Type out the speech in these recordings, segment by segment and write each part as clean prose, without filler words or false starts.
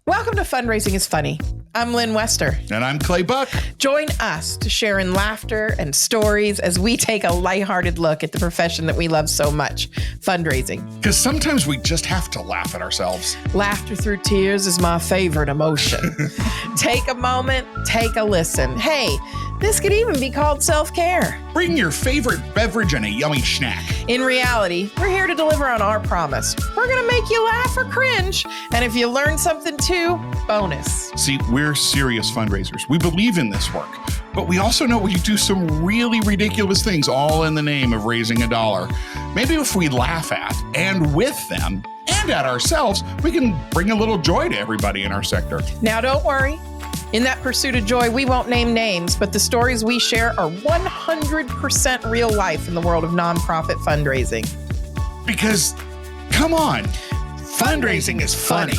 Welcome to Fundraising is Funny. I'm Lynn Wester. And I'm Clay Buck. Join us to share in laughter and stories as we take a lighthearted look at the profession that we love so much, fundraising. Because sometimes we just have to laugh at ourselves. Laughter through tears is my favorite emotion. Take a moment, take a listen. Hey, this could even be called self-care. Bring your favorite beverage and a yummy snack. In reality, we're here to deliver on our promise. We're going to make you laugh or cringe. And if you learn something too, bonus. See, we're serious fundraisers. We believe in this work, but we also know we do some really ridiculous things all in the name of raising a dollar. Maybe if we laugh at and with them and at ourselves, we can bring a little joy to everybody in our sector. Now, don't worry. In that pursuit of joy, we won't name names, but the stories we share are 100% real life in the world of nonprofit fundraising. Because, come on, fundraising is funny.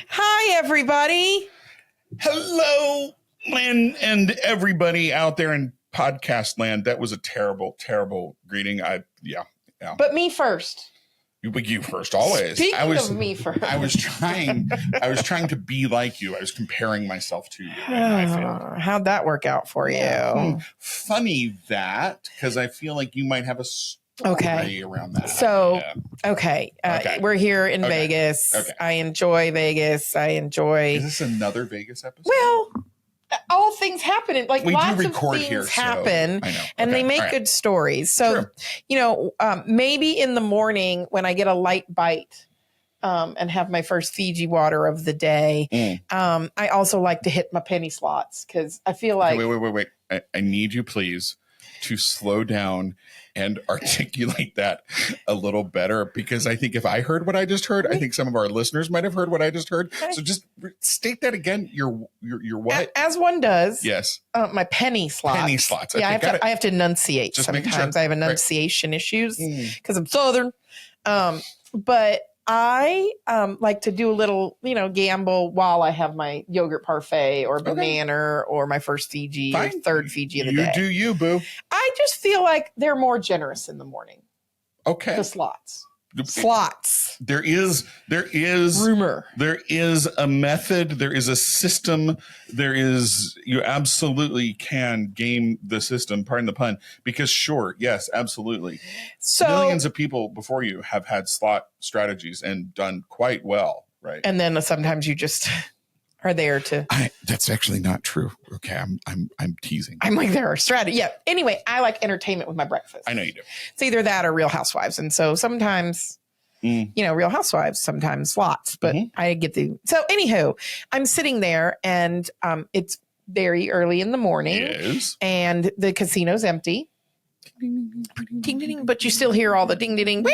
Hi, everybody. Hello, Lynn, and everybody out there in podcast land. That was a terrible, terrible greeting. Yeah. But me first. You first, always. Speaking of me first. I was trying to be like you. I was comparing myself to you. And I failed. How'd that work out for you? Funny that, because I feel like you might have a story around that. So, okay. We're here in Vegas. Okay. I enjoy Vegas. Is this another Vegas episode? Well, all things happen. Like we lots do record of things here, happen, so I know. And they make good stories. So, maybe in the morning when I get a light bite and have my first Fiji water of the day, I also like to hit my penny slots because I feel like... Wait. I need you, please, to slow down and articulate that a little better, because I think if I heard what I just heard, I think some of our listeners might have heard what I just heard. Okay. So just state that again. Your what? As one does. Yes. My penny slots. Penny slots. Okay, yeah, I have to enunciate just sometimes. Sure. I have enunciation issues because I'm Southern. But I like to do a little, gamble while I have my yogurt parfait or banana or my first Fiji or third Fiji of the day. You do you, boo. I just feel like they're more generous in the morning. Okay. The slots. There is rumor. There is a method. There is a system. You absolutely can game the system, pardon the pun, because sure, yes, absolutely. So millions of people before you have had slot strategies and done quite well, right? And then sometimes you just are there to. That's actually not true. Okay, I'm teasing. I'm like, there are strategies. Yeah. Anyway, I like entertainment with my breakfast. I know you do. It's either that or Real Housewives, and so sometimes, Real Housewives, sometimes slots. But I get so. Anywho, I'm sitting there, and it's very early in the morning, and the casino's empty. Ding, ding, ding, but you still hear all the ding, ding, ding.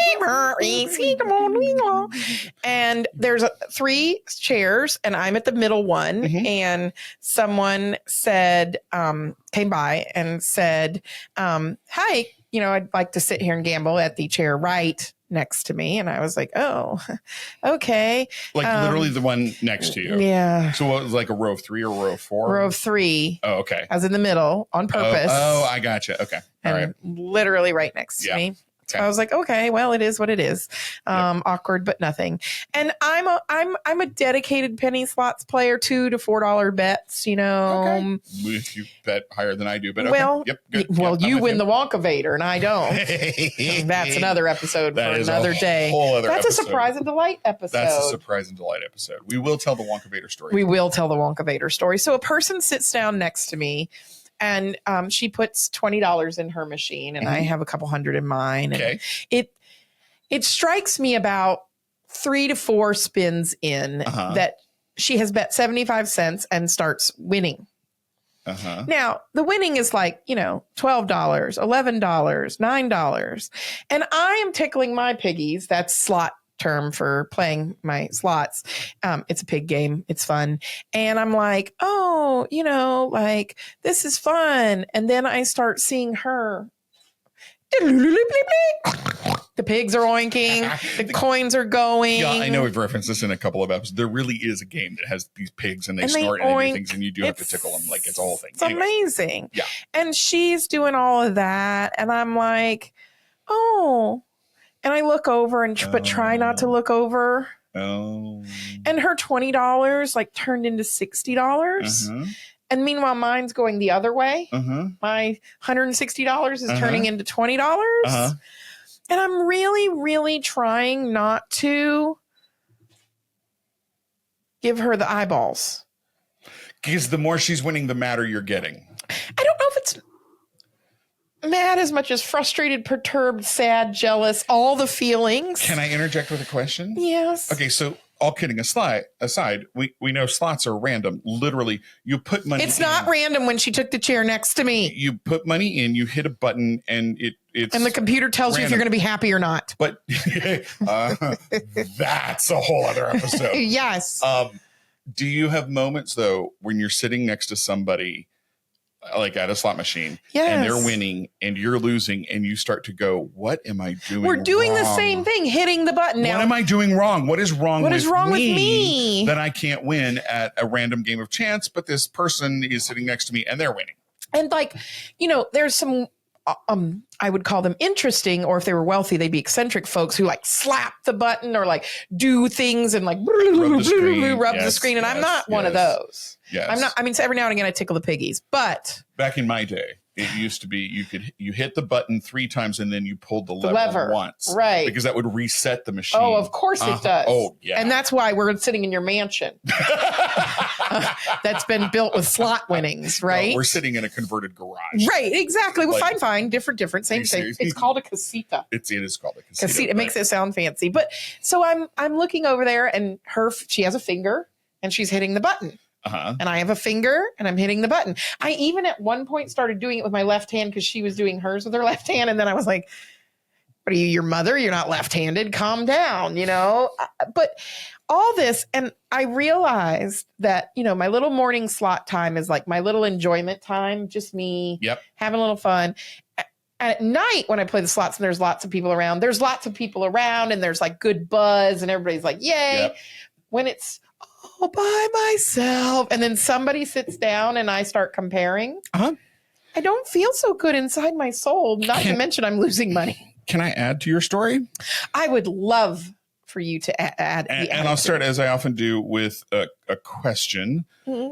And there's 3 chairs, and I'm at the middle one. And someone said, came by and said, hi, I'd like to sit here and gamble at the chair right next to me. And I was like, oh, okay. Like literally the one next to you. Yeah. So what was like a row of 3 or row of 4? Row of 3. Oh, okay. I was in the middle on purpose. Oh, I gotcha. Okay. All right. Literally right next to me. So I was like, okay, well, it is what it is. Awkward, but nothing. And I'm a dedicated penny slots player, $2 to $4 bets, Okay. If you bet higher than I do, but well, okay. Yep, good. Well, you win the Wonkavator and I don't. That's another episode for another day. That's a surprise and delight episode. That's a surprise and delight episode. We will tell the Wonkavator story. We will tell the Wonkavator story. So a person sits down next to me. And she puts $20 in her machine, and I have a couple hundred in mine. And it strikes me about 3 to 4 spins in that she has bet 75 cents and starts winning. Now, the winning is like, $12, $11, $9. And I am tickling my piggies. That's slot term for playing my slots. It's a pig game. It's fun. And I'm like, oh, this is fun. And then I start seeing her. The pigs are oinking. The coins are going. Yeah, I know we've referenced this in a couple of episodes. There really is a game that has these pigs and they snort and do things, and you do have to tickle them. Like it's a whole thing. It's amazing. Yeah. And she's doing all of that. And I'm like, oh. And I look over but try not to look over. Oh. And her $20 like turned into $60. And meanwhile, mine's going the other way. My $160 is turning into $20. And I'm really, really trying not to give her the eyeballs. Because the more she's winning, the madder you're getting. I don't know if it's mad as much as frustrated, perturbed, sad, jealous, all the feelings. Can I interject with a question? Yes. Okay, so all kidding aside, we know slots are random. Literally, you put money It's not random when she took the chair next to me. You put money in, you hit a button, and it's and the computer tells you if you're going to be happy or not. But that's a whole other episode. Yes. Do you have moments, though, when you're sitting next to somebody like at a slot machine and they're winning and you're losing and you start to go, what am I doing We're doing wrong? The same thing, hitting the button now. What am I doing wrong? What is wrong with me that I can't win at a random game of chance, but this person is sitting next to me and they're winning? And like, there's some I would call them interesting, or if they were wealthy, they'd be eccentric folks who like slap the button or like do things and like rub the screen. And I'm not one of those. Yes. I'm not. I mean, so every now and again I tickle the piggies, but back in my day, it used to be you hit the button 3 times and then you pulled the lever once, right? Because that would reset the machine. Oh, of course it does. Oh, yeah. And that's why we're sitting in your mansion. That's been built with slot winnings, right? No, we're sitting in a converted garage. Right, exactly. Well, fine. Different. Same thing. It's called a casita. It is called a casita. It makes it sound fancy. But so I'm looking over there and she has a finger and she's hitting the button. And I have a finger and I'm hitting the button. I even at one point started doing it with my left hand because she was doing hers with her left hand. And then I was like, what are you, your mother? You're not left-handed. Calm down, But all this, and I realized that, my little morning slot time is like my little enjoyment time, just me having a little fun. At night when I play the slots and there's lots of people around, and there's like good buzz and everybody's like, yay. When it's all by myself and then somebody sits down and I start comparing, I don't feel so good inside my soul, not to mention I'm losing money. Can I add to your story? I would love for you to add. And I'll start, as I often do, with a question.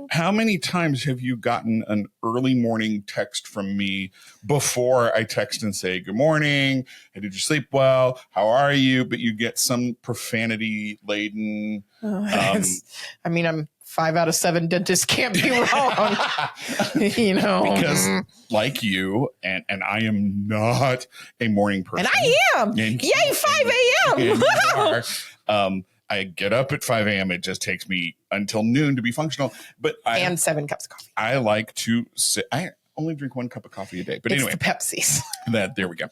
How many times have you gotten an early morning text from me before I text and say, good morning, did you sleep well? How are you? But you get some profanity laden. I'm 5 out of 7 dentists can't be wrong. Because like you, and I am not a morning person. And I am. Yay, 5 a.m. I get up at 5 a.m. It just takes me until noon to be functional. And 7 cups of coffee. I like to sit. I only drink 1 cup of coffee a day. But anyway. It's the Pepsis. There we go.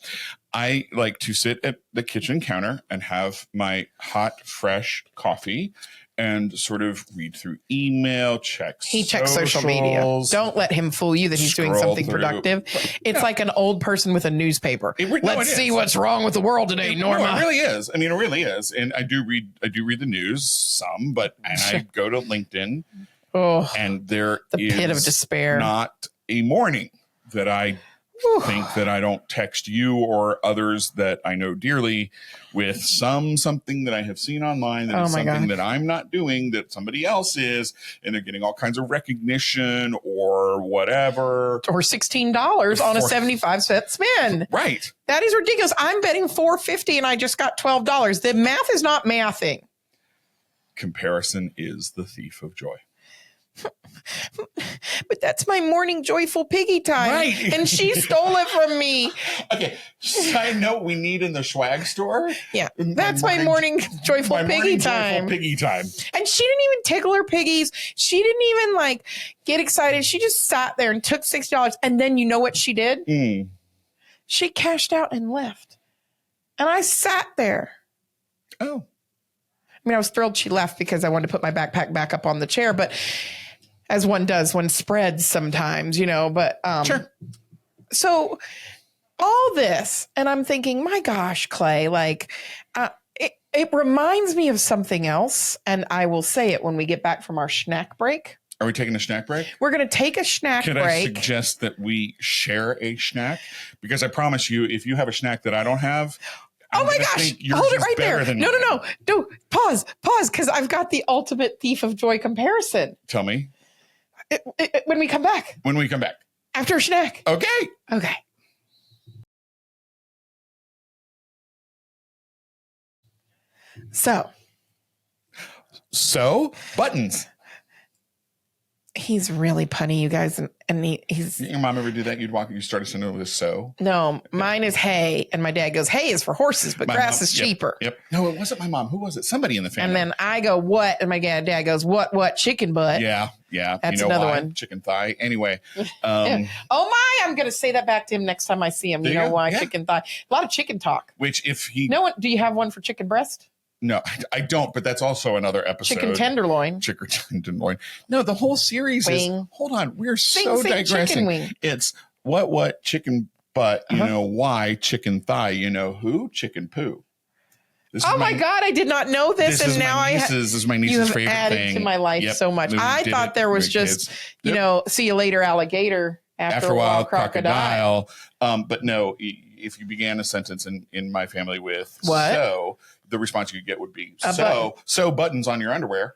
I like to sit at the kitchen counter and have my hot, fresh coffee and sort of read through email, he checks social media. Don't let him fool you that he's doing something productive. It's like an old person with a newspaper. Let's see what's wrong with the world today, Norma. No, it really is. I mean, it really is. And I do read the news some, and I go to LinkedIn and there is pit of despair. Not a morning that I think that I don't text you or others that I know dearly with something that I have seen online that is something that I'm not doing that somebody else is, and they're getting all kinds of recognition or whatever. Or $16 on a 75-cent spin. Right. That is ridiculous. I'm betting $4.50 and I just got $12. The math is not mathing. Comparison is the thief of joy. But that's my morning joyful piggy time. Right. And she stole it from me. Okay. Side note, we need in the swag store. Yeah. That's my morning joyful piggy time. And she didn't even tickle her piggies. She didn't even get excited. She just sat there and took $60. And then you know what she did? She cashed out and left. And I sat there. Oh. I was thrilled she left because I wanted to put my backpack back up on the chair, but as one does when spreads sometimes, but sure. So all this, and I'm thinking, my gosh, Clay, it reminds me of something else, and I will say it when we get back from our snack break. Are we taking a snack break? We're going to take a snack break. Can I suggest that we share a snack? Because I promise you, if you have a snack that I don't have, Oh my gosh. Hold it right there. No. Pause. Because I've got the ultimate thief of joy comparison. Tell me. When we come back. After a snack. Okay. So buttons. He's really punny, you guys, and he's. Didn't your mom ever do that? You start a sentence with so. No, mine is hay, and my dad goes, hay is for horses, but grass is cheaper. Yep. No, it wasn't my mom. Who was it? Somebody in the family. And then I go, what? And my dad goes, what? Chicken butt. Yeah. That's another one. Chicken thigh. Anyway. Oh my! I'm gonna say that back to him next time I see him. You know why? Yeah. Chicken thigh. A lot of chicken talk. Which if he. No, do you have one for chicken breast? No, I don't, but that's also another episode. Chicken tenderloin. No, the whole series is, hold on, we're so digressing. It's what, chicken butt, why, chicken thigh, who, chicken poo. My God, I did not know this. And now this is my niece's favorite thing. You have added to my life so much. I thought there was just, see you later, alligator. After a while, crocodile. But no, if you began a sentence in my family with what? So, the response you get would be so buttons on your underwear.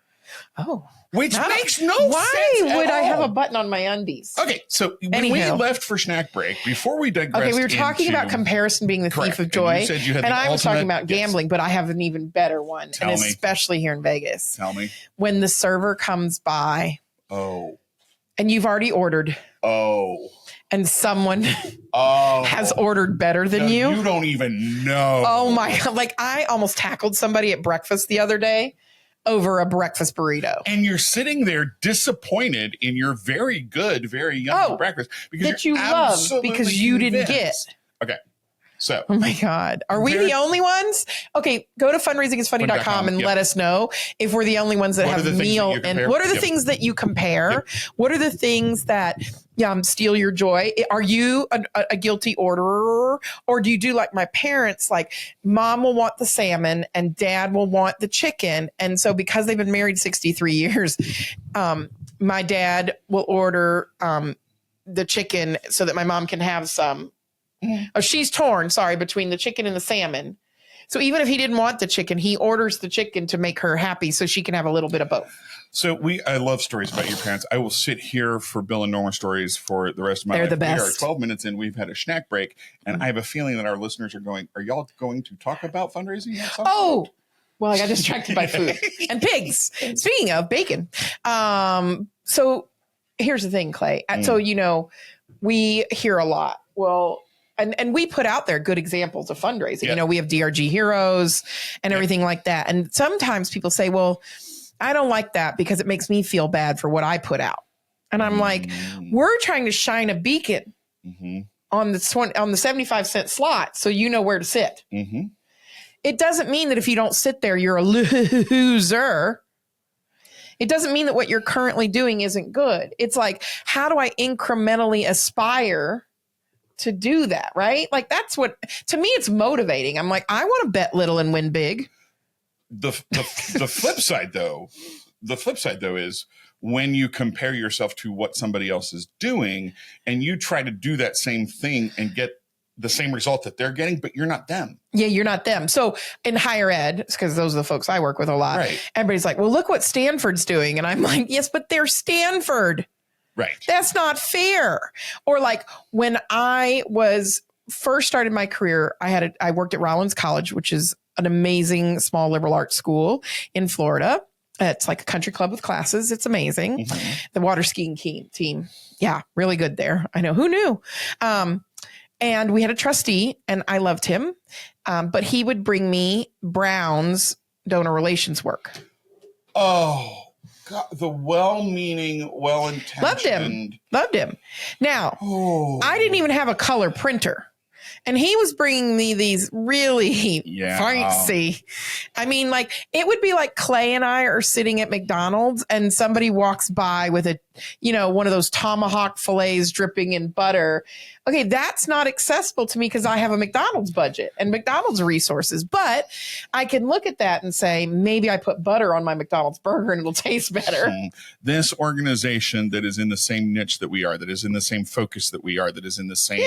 Oh. Which makes no sense. Why would I have a button on my undies? Okay, so when we left for snack break, before we digressed. Okay, we were talking about comparison being the thief of joy. And you said you had I was talking about gambling, but I have an even better one. Tell me. Especially here in Vegas. Tell me. When the server comes by. Oh. And you've already ordered. Oh. And someone has ordered better than you. You don't even know. Oh my God. Like I almost tackled somebody at breakfast the other day over a breakfast burrito. And you're sitting there disappointed in your very good, very yummy breakfast. Because that you love because you didn't get. Okay. So. Oh my God. Are we the only ones? Okay. Go to fundraisingIsfunny.com and let us know if we're the only ones that have meal. And what are the things that you compare? Yep. What are the things that steal your joy? Are you a guilty orderer, or do you do like my parents? Like mom will want the salmon and dad will want the chicken. And so because they've been married 63 years, my dad will order the chicken so that my mom can have some. Oh, she's torn, between the chicken and the salmon. So even if he didn't want the chicken, he orders the chicken to make her happy so she can have a little bit of both. So I love stories about your parents. I will sit here for Bill and Norma stories for the rest of my life. They're the best. We are 12 minutes in. We've had a snack break. And I have a feeling that our listeners are going, are y'all going to talk about fundraising? Oh, well, I got distracted by food and pigs. Speaking of bacon. So here's the thing, Clay. So, we hear a lot. Well, and we put out there good examples of fundraising. Yeah. We have DRG Heroes and everything like that. And sometimes people say, well, I don't like that because it makes me feel bad for what I put out. And I'm like, we're trying to shine a beacon on the 75-cent slot so you know where to sit. Mm-hmm. It doesn't mean that if you don't sit there, you're a loser. It doesn't mean that what you're currently doing isn't good. It's like, how do I incrementally aspire to do that, right? Like that's what, to me, it's motivating. I'm like, I want to bet little and win big. The flip side though is when you compare yourself to what somebody else is doing and you try to do that same thing and get the same result that they're getting, but you're not them. Yeah, you're not them. So in higher ed, because those are the folks I work with a lot, right. Everybody's like, well, look what Stanford's doing. And I'm like, yes, but they're Stanford. Right. That's not fair. Or like when I was first started my career, I worked at Rollins College, which is an amazing small liberal arts school in Florida. It's like a country club with classes. It's amazing. Mm-hmm. The water skiing team. Yeah, really good there. I know. Who knew? And we had a trustee and I loved him. But he would bring me Brown's donor relations work. Oh, God, the well-meaning, well-intentioned. Loved him. Now, I didn't even have a color printer. And he was bringing me these really fancy. I mean, like, it would be like Clay and I are sitting at McDonald's and somebody walks by with one of those tomahawk fillets dripping in butter. Okay, that's not accessible to me because I have a McDonald's budget and McDonald's resources. But I can look at that and say, maybe I put butter on my McDonald's burger and it'll taste better. This organization that is in the same niche that we are, that is in the same focus that we are, that is in the same,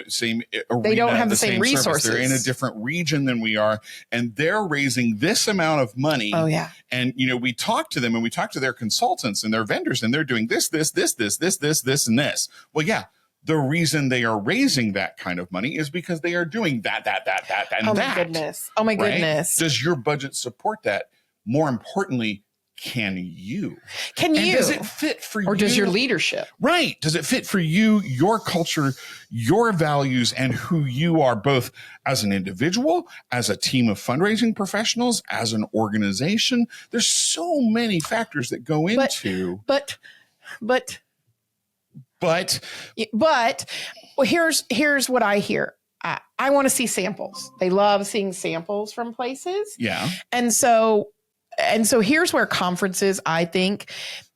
same arena, they don't have the same resources. They're in a different region than we are, and they're raising this amount of money. Oh yeah. And we talk to them, and we talk to their consultants and their vendors, and they're doing this, and this. Well, yeah. The reason they are raising that kind of money is because they are doing that, and that. Oh my goodness. Oh my goodness. Does your budget support that? More importantly, can you? Does it fit for you? Or does your leadership? Right. Does it fit for you, your culture, your values, and who you are, both as an individual, as a team of fundraising professionals, as an organization? There's so many factors that go into. But here's what I hear. I want to see samples. They love seeing samples from places. Yeah. And so here's where conferences, I think,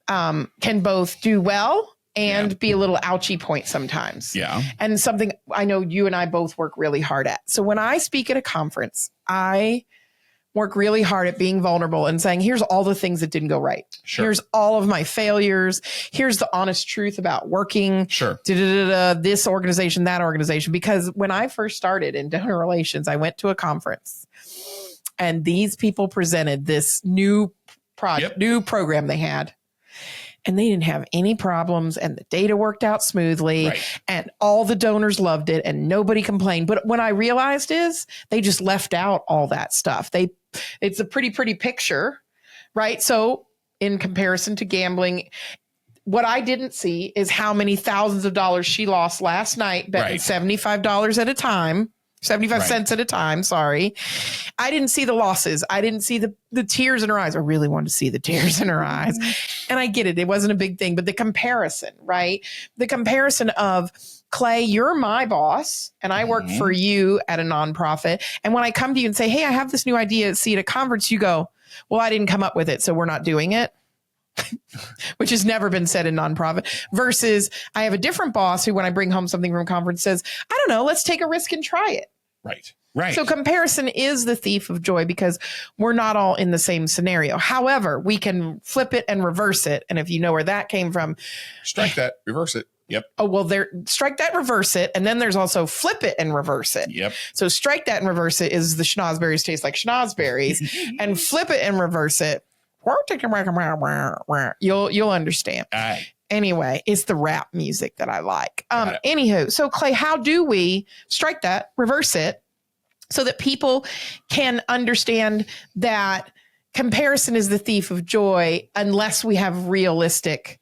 can both do well and be a little ouchy point sometimes. Yeah. And something I know you and I both work really hard at. So when I speak at a conference, I work really hard at being vulnerable and saying, here's all the things that didn't go right. Sure. Here's all of my failures. Here's the honest truth about working. Sure. This organization, that organization. Because when I first started in donor relations, I went to a conference and these people presented this new project, new program they had. And they didn't have any problems and the data worked out smoothly and all the donors loved it and nobody complained. But what I realized is they just left out all that stuff. It's a pretty picture, right? So in comparison to gambling, what I didn't see is how many thousands of dollars she lost last night betting $75 at a time. 75 cents at a time. Sorry. I didn't see the losses. I didn't see the tears in her eyes. I really wanted to see the tears in her eyes. And I get it. It wasn't a big thing, but the comparison, right? The comparison of, Clay, you're my boss and I work for you at a nonprofit. And when I come to you and say, hey, I have this new idea, see at a conference, you go, well, I didn't come up with it, so we're not doing it. Which has never been said in nonprofit, versus I have a different boss who, when I bring home something from a conference, says, I don't know, let's take a risk and try it. Right. So comparison is the thief of joy because we're not all in the same scenario. However, we can flip it and reverse it. And if you know where that came from, strike that, reverse it. Yep. Oh, well, strike that, reverse it. And then there's also flip it and reverse it. Yep. So strike that and reverse it is the schnozberries taste like schnozberries and flip it and reverse it. You'll understand. Anyway, it's the rap music that I like. Anywho, so Clay, how do we strike that, reverse it, so that people can understand that comparison is the thief of joy unless we have realistic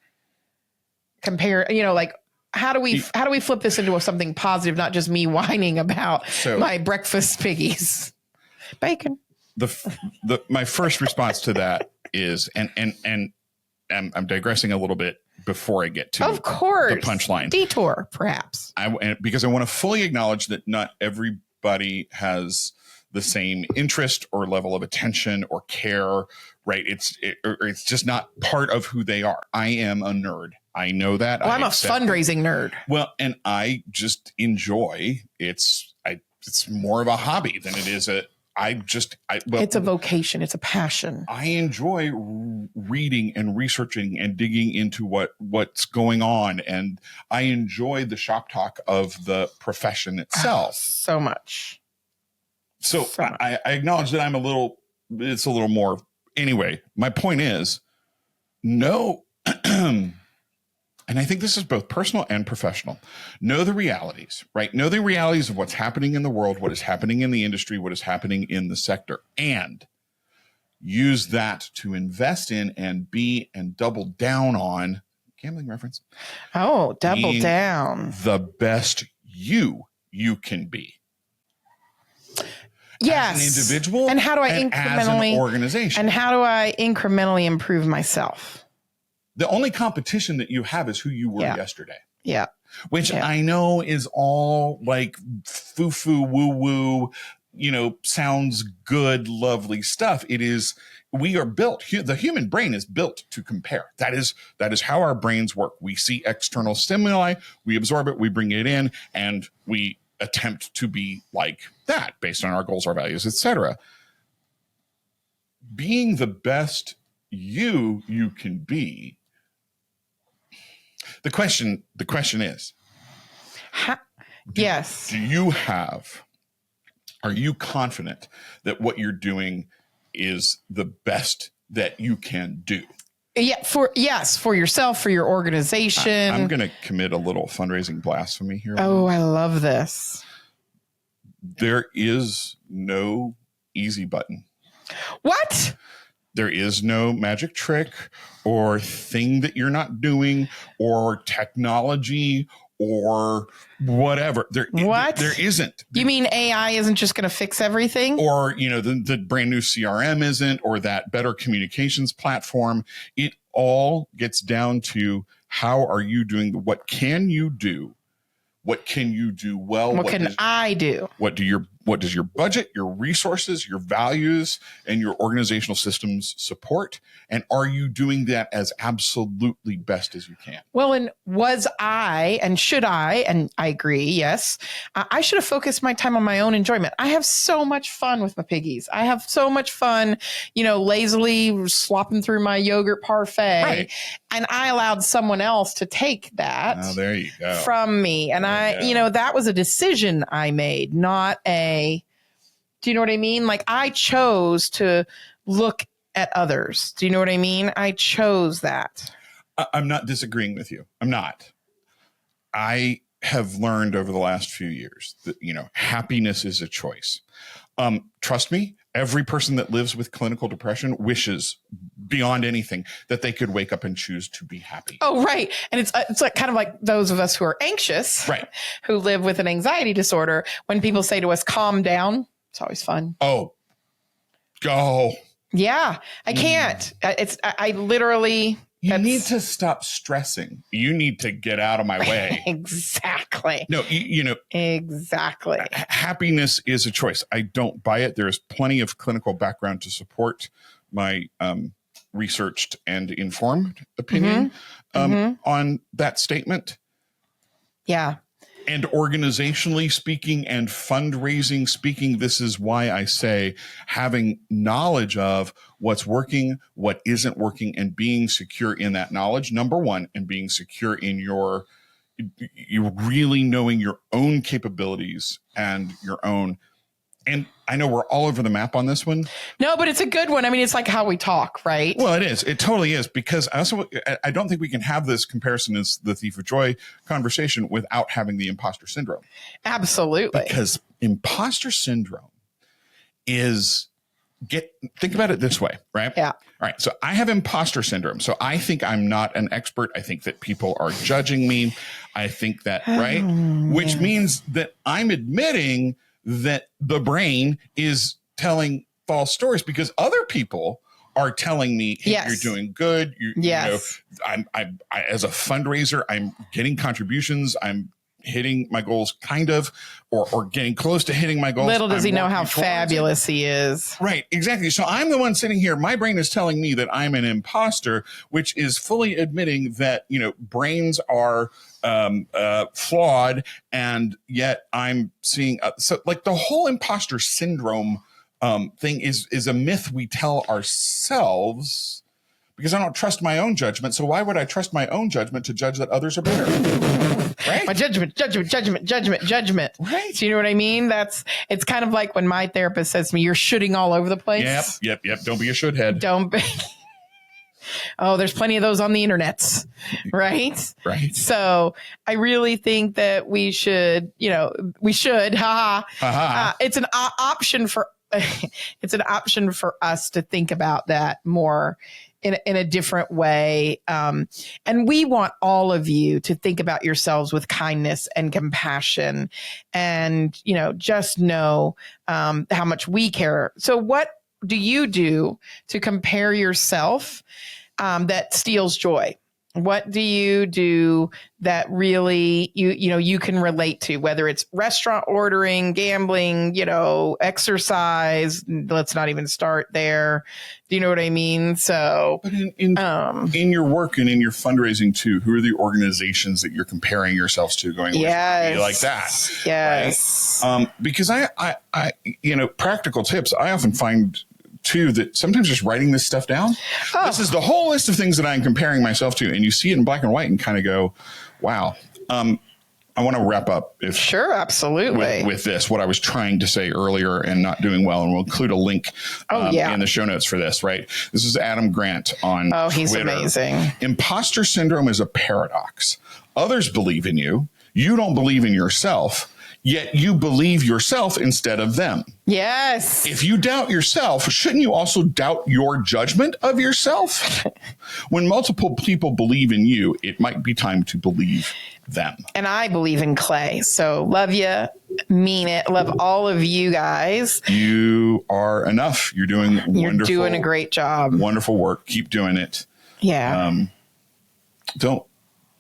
how do we flip this into something positive, not just me whining about my breakfast piggies? Bacon. My first response to that is, and I'm digressing a little bit before I get to, of course, the punchline. Detour, perhaps. Because I want to fully acknowledge that not everybody has the same interest or level of attention or care, right? It's just not part of who they are. I am a nerd. I know that. Well, I'm a fundraising nerd. Well, and I just enjoy it's more of a hobby than it is it's a vocation. It's a passion. I enjoy reading and researching and digging into what's going on. And I enjoy the shop talk of the profession itself. So much. So I acknowledge that it's a little more. Anyway, my point is, no. And I think this is both personal and professional. Know the realities, right? Know the realities of what's happening in the world, what is happening in the industry, what is happening in the sector, and use that to invest in and be and double down on gambling reference. Oh, double down. The best you can be. Yes. As an individual. And how do I as an organization. And how do I incrementally improve myself? The only competition that you have is who you were yesterday. Yeah. Which I know is all like foo-foo, woo-woo, sounds good, lovely stuff. It is, we are built, the human brain is built to compare. That is how our brains work. We see external stimuli, we absorb it, we bring it in, and we attempt to be like that based on our goals, our values, etc. Being the best you can be. The question is, yes. Are you confident that what you're doing is the best that you can do? Yeah, for yourself, for your organization. I'm going to commit a little fundraising blasphemy here. Oh, I love this. There is no easy button. What? There is no magic trick or thing that you're not doing or technology or whatever. There isn't. You mean AI isn't just going to fix everything? Or, the brand new CRM isn't, or that better communications platform. It all gets down to, how are you doing? What can you do? What can you do well? What can I do? What does your budget, your resources, your values, and your organizational systems support? And are you doing that as absolutely best as you can? Well, and should I, and I agree, yes, I should have focused my time on my own enjoyment. I have so much fun with my piggies. I have so much fun, lazily slopping through my yogurt parfait. Right. And I allowed someone else to take that there you go. from me. And that was a decision I made, not do you know what I mean? Like, I chose to look at others. Do you know what I mean? I chose that. I'm not disagreeing with you. I'm not. I have learned over the last few years that, happiness is a choice. Trust me, every person that lives with clinical depression wishes beyond anything that they could wake up and choose to be happy. Oh, right. And it's like kind of like those of us who are anxious, right, who live with an anxiety disorder. When people say to us, calm down, it's always fun. Oh, go. Yeah, I can't. I literally. You need to stop stressing. You need to get out of my way. Exactly. No, exactly. Happiness is a choice. I don't buy it. There's plenty of clinical background to support my researched and informed opinion on that statement. Yeah. And organizationally speaking and fundraising speaking, this is why I say having knowledge of what's working, what isn't working, and being secure in that knowledge, number one, and being secure in you really knowing your own capabilities and your own. And I know we're all over the map on this one. No, but it's a good one. I mean, it's like how we talk, right? Well, it is. It totally is. Because I don't think we can have this comparison as the Thief of Joy conversation without having the imposter syndrome. Absolutely. Because imposter syndrome think about it this way, right? Yeah. All right. So I have imposter syndrome. So I think I'm not an expert. I think that people are judging me. I think that, right? Which means that I'm admitting that the brain is telling false stories because other people are telling me, hey, yes, you're doing good. Yes. I as a fundraiser, I'm getting contributions. I'm hitting my goals kind of, or getting close to hitting my goals. Little does he know how fabulous he is. Right. Exactly. So I'm the one sitting here. My brain is telling me that I'm an imposter, which is fully admitting that, brains are flawed. And yet I'm seeing, so like the whole imposter syndrome thing is a myth we tell ourselves because I don't trust my own judgment. So why would I trust my own judgment to judge that others are better? Right? My judgment. Right. Do you know what I mean? It's kind of like when my therapist says to me, you're shooting all over the place. Yep. Don't be a should head. Don't be. Oh, there's plenty of those on the internet. Right. Right. So I really think that we should, it's an option for us to think about that more in a different way. And we want all of you to think about yourselves with kindness and compassion and, just know how much we care. So what do you do to compare yourself that steals joy? What do you do that really you can relate to, whether it's restaurant ordering, gambling, exercise? Let's not even start there. Do you know what I mean? So, but in your work and in your fundraising too, who are the organizations that you're comparing yourselves to, going, yes, like that? Yes. Right? Because I practical tips. I often find too that sometimes just writing this stuff down, this is the whole list of things that I'm comparing myself to, and you see it in black and white and kind of go, wow. I want to wrap up sure, absolutely, with this, what I was trying to say earlier and not doing well, and we'll include a link in the show notes for this, right? This is Adam Grant on he's Twitter. Amazing. Imposter syndrome is a paradox. Others believe in you. You don't believe in yourself. Yet you believe yourself instead of them. Yes. If you doubt yourself, shouldn't you also doubt your judgment of yourself? When multiple people believe in you, it might be time to believe them. And I believe in Clay. So love you, mean it. Love all of you guys. You are enough. You're doing wonderful. You're doing a great job. Wonderful work. Keep doing it. Yeah. Don't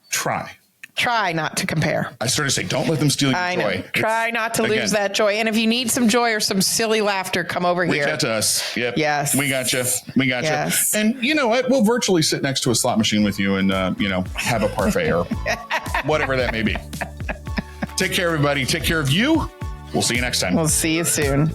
try. Try not to compare. I sort of say, don't let them steal your joy. Try not to lose that joy. And if you need some joy or some silly laughter, come over here. Reach out to us. Yep. Yes. We got you. We got you. And you know what? We'll virtually sit next to a slot machine with you and, have a parfait or whatever that may be. Take care, everybody. Take care of you. We'll see you next time. We'll see you soon.